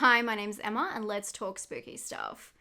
Hi, my name's Emma and let's talk spooky stuff.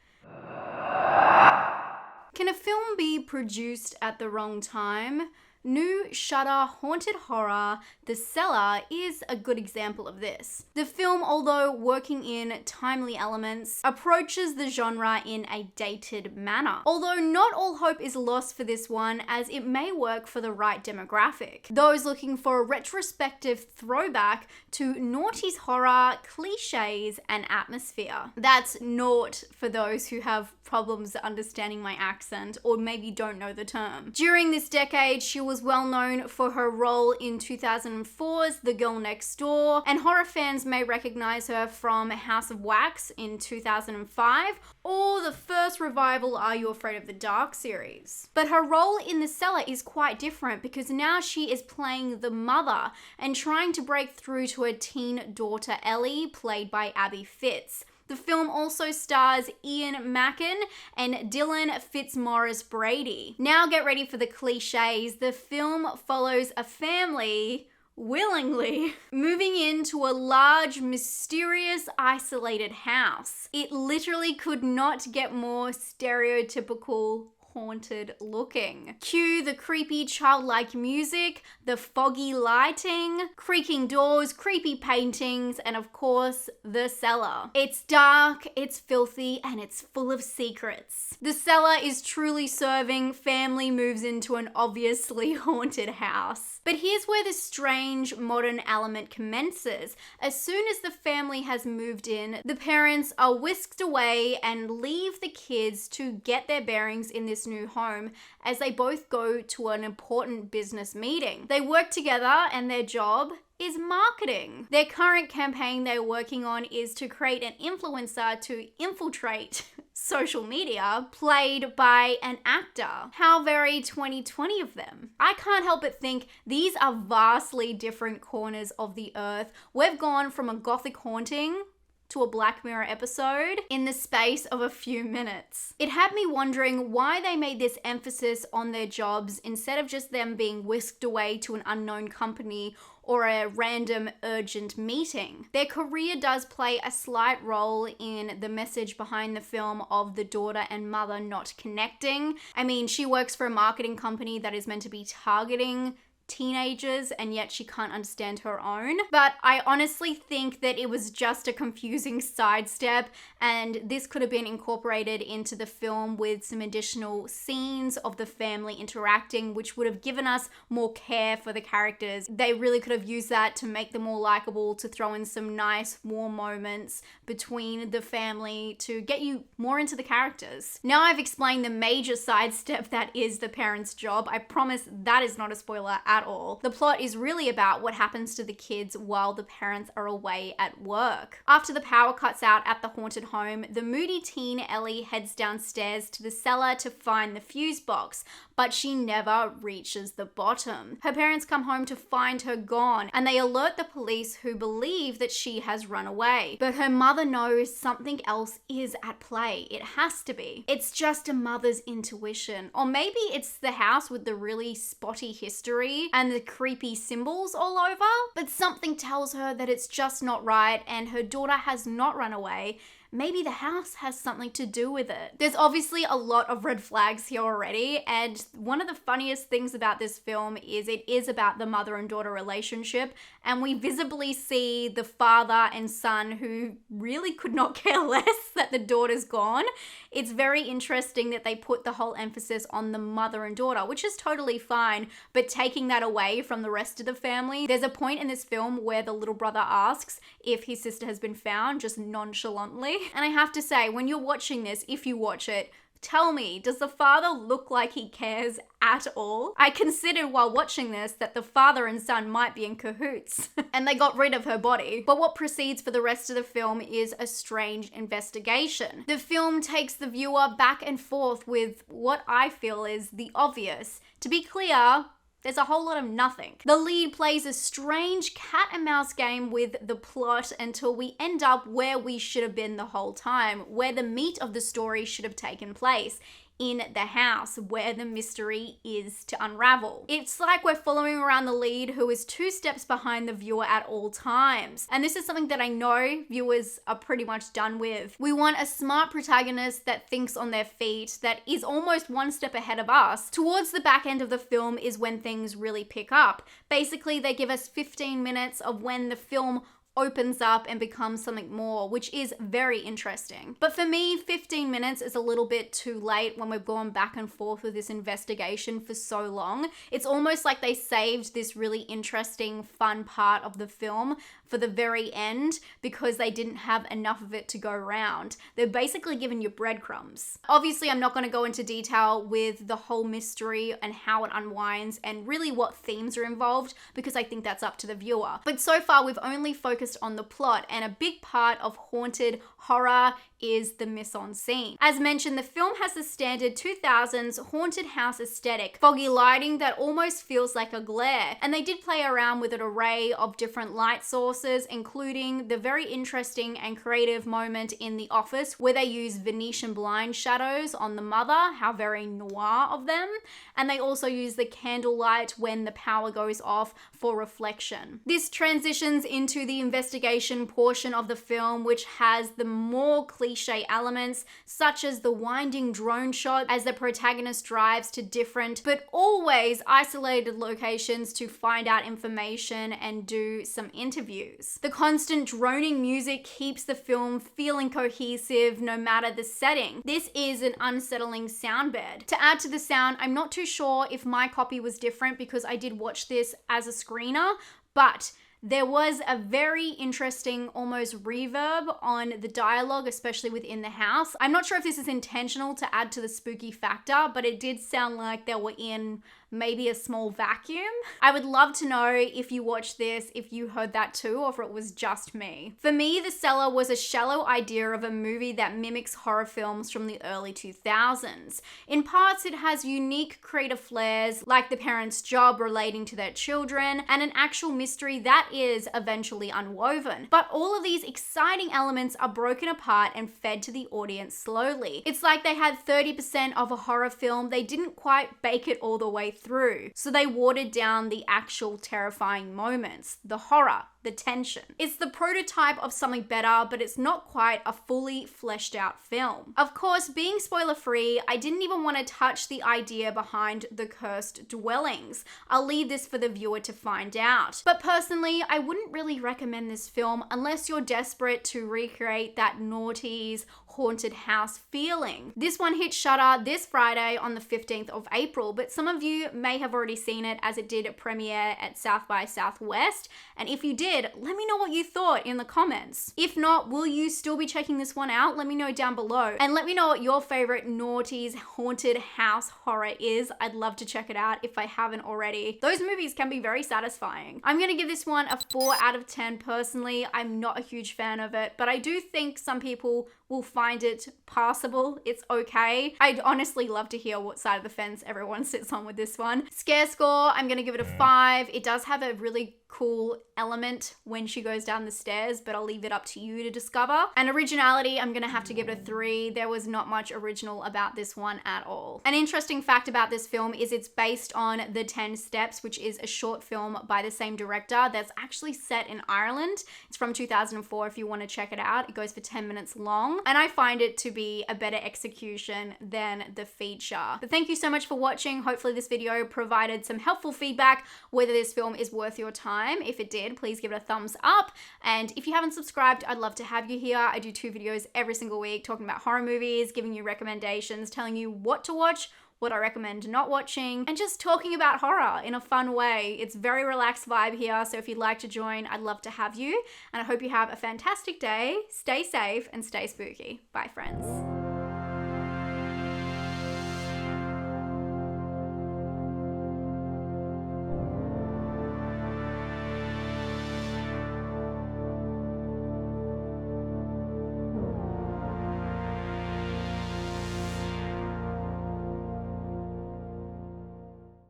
Can a film be produced at the wrong time? New Shudder haunted horror, The Cellar, is a good example of this. The film, although working in timely elements, approaches the genre in a dated manner. Although not all hope is lost for this one, as it may work for the right demographic. Those looking for a retrospective throwback to noughties horror, cliches, and atmosphere. That's naught for those who have problems understanding my accent or maybe don't know the term. During this decade, she was well known for her role in 2004's The Girl Next Door, and horror fans may recognize her from House of Wax in 2005 or the first revival Are You Afraid of the Dark series. But her role in The Cellar is quite different because now she is playing the mother and trying to break through to her teen daughter Ellie, played by Abby Fitz. The film also stars Ian Mackin and Dylan Fitzmaurice Brady. Now get ready for the cliches. The film follows a family willingly moving into a large, mysterious, isolated house. It literally could not get more stereotypical haunted looking. Cue the creepy childlike music, the foggy lighting, creaking doors, creepy paintings, and of course, the cellar. It's dark, it's filthy, and it's full of secrets. The cellar is truly serving family moves into an obviously haunted house. But here's where the strange modern element commences. As soon as the family has moved in, the parents are whisked away and leave the kids to get their bearings in this new home as they both go to an important business meeting. They work together and their job is marketing. Their current campaign they're working on is to create an influencer to infiltrate social media, played by an actor. How very 2020 of them. I can't help but think these are vastly different corners of the earth. We've gone from a gothic haunting to a Black Mirror episode in the space of a few minutes. It had me wondering why they made this emphasis on their jobs instead of just them being whisked away to an unknown company or a random urgent meeting. Their career does play a slight role in the message behind the film of the daughter and mother not connecting. I mean, she works for a marketing company that is meant to be targeting teenagers, and yet she can't understand her own. But I honestly think that it was just a confusing sidestep, and this could have been incorporated into the film with some additional scenes of the family interacting, which would have given us more care for the characters. They really could have used that to make them more likable, to throw in some nice warm moments between the family to get you more into the characters. Now I've explained the major sidestep that is the parents' job. I promise that is not a spoiler at all. The plot is really about what happens to the kids while the parents are away at work. After the power cuts out at the haunted home, the moody teen Ellie heads downstairs to the cellar to find the fuse box, but she never reaches the bottom. Her parents come home to find her gone, and they alert the police, who believe that she has run away. But her mother knows something else is at play. It has to be. It's just a mother's intuition. Or maybe it's the house with the really spotty history and the creepy symbols all over, but something tells her that it's just not right and her daughter has not run away. Maybe the house has something to do with it. There's obviously a lot of red flags here already, and one of the funniest things about this film is it is about the mother and daughter relationship, and we visibly see the father and son who really could not care less that the daughter's gone. It's very interesting that they put the whole emphasis on the mother and daughter, which is totally fine, but taking that away from the rest of the family. There's a point in this film where the little brother asks if his sister has been found, just nonchalantly. And I have to say, when you're watching this, if you watch it, tell me, does the father look like he cares at all? I considered while watching this that the father and son might be in cahoots and they got rid of her body. But what proceeds for the rest of the film is a strange investigation. The film takes the viewer back and forth with what I feel is the obvious. To be clear, there's a whole lot of nothing. The lead plays a strange cat and mouse game with the plot until we end up where we should have been the whole time, where the meat of the story should have taken place, in the house where the mystery is to unravel. It's like we're following around the lead who is 2 steps behind the viewer at all times. And this is something that I know viewers are pretty much done with. We want a smart protagonist that thinks on their feet, that is almost 1 step ahead of us. Towards the back end of the film is when things really pick up. Basically, they give us 15 minutes of when the film opens up and becomes something more, which is very interesting. But for me, 15 minutes is a little bit too late when we've gone back and forth with this investigation for so long. It's almost like they saved this really interesting, fun part of the film for the very end because they didn't have enough of it to go around. They're basically giving you breadcrumbs. Obviously, I'm not going to go into detail with the whole mystery and how it unwinds and really what themes are involved because I think that's up to the viewer. But so far, we've only focused on the plot, and a big part of haunted horror is the mise-en-scene. As mentioned, the film has the standard 2000s haunted house aesthetic, foggy lighting that almost feels like a glare, and they did play around with an array of different light sources, including the very interesting and creative moment in the office where they use Venetian blind shadows on the mother, how very noir of them, and they also use the candlelight when the power goes off for reflection. This transitions into the investigation portion of the film, which has the more cliche elements, such as the winding drone shot as the protagonist drives to different but always isolated locations to find out information and do some interviews. The constant droning music keeps the film feeling cohesive no matter the setting. This is an unsettling sound bed. To add to the sound, I'm not too sure if my copy was different because I did watch this as a screener, but there was a very interesting almost reverb on the dialogue, especially within the house. I'm not sure if this is intentional to add to the spooky factor, but it did sound like they were in maybe a small vacuum. I would love to know if you watched this, if you heard that too, or if it was just me. For me, The Cellar was a shallow idea of a movie that mimics horror films from the early 2000s. In parts, it has unique creative flares, like the parents' job relating to their children, and an actual mystery that is eventually unwoven. But all of these exciting elements are broken apart and fed to the audience slowly. It's like they had 30% of a horror film, they didn't quite bake it all the way through. So they watered down the actual terrifying moments, the horror, the tension. It's the prototype of something better, but it's not quite a fully fleshed out film. Of course, being spoiler free, I didn't even want to touch the idea behind the cursed dwellings. I'll leave this for the viewer to find out. But personally, I wouldn't really recommend this film unless you're desperate to recreate that noughties haunted house feeling. This one hit Shudder this Friday on the 15th of April, but some of you may have already seen it as it did premiere at South by Southwest. And if you did, let me know what you thought in the comments. If not, will you still be checking this one out? Let me know down below. And let me know what your favorite noughties haunted house horror is. I'd love to check it out if I haven't already. Those movies can be very satisfying. I'm gonna give this one a 4 out of 10 personally. I'm not a huge fan of it, but I do think some people will find it passable. It's okay. I'd honestly love to hear what side of the fence everyone sits on with this one. Scare score, I'm gonna give it a 5. It does have a really cool element when she goes down the stairs, but I'll leave it up to you to discover. And originality, I'm gonna have to give it a 3. There was not much original about this one at all. An interesting fact about this film is it's based on The 10 Steps, which is a short film by the same director that's actually set in Ireland. It's from 2004 if you want to check it out. It goes for 10 minutes long, and I find it to be a better execution than the feature. But thank you so much for watching. Hopefully this video provided some helpful feedback whether this film is worth your time. If it did, please give it a thumbs up. And if you haven't subscribed, I'd love to have you here. I do 2 videos every single week talking about horror movies, giving you recommendations, telling you what to watch, what I recommend not watching, and just talking about horror in a fun way. It's very relaxed vibe here, so if you'd like to join, I'd love to have you. And I hope you have a fantastic day. Stay safe and stay spooky. Bye, friends.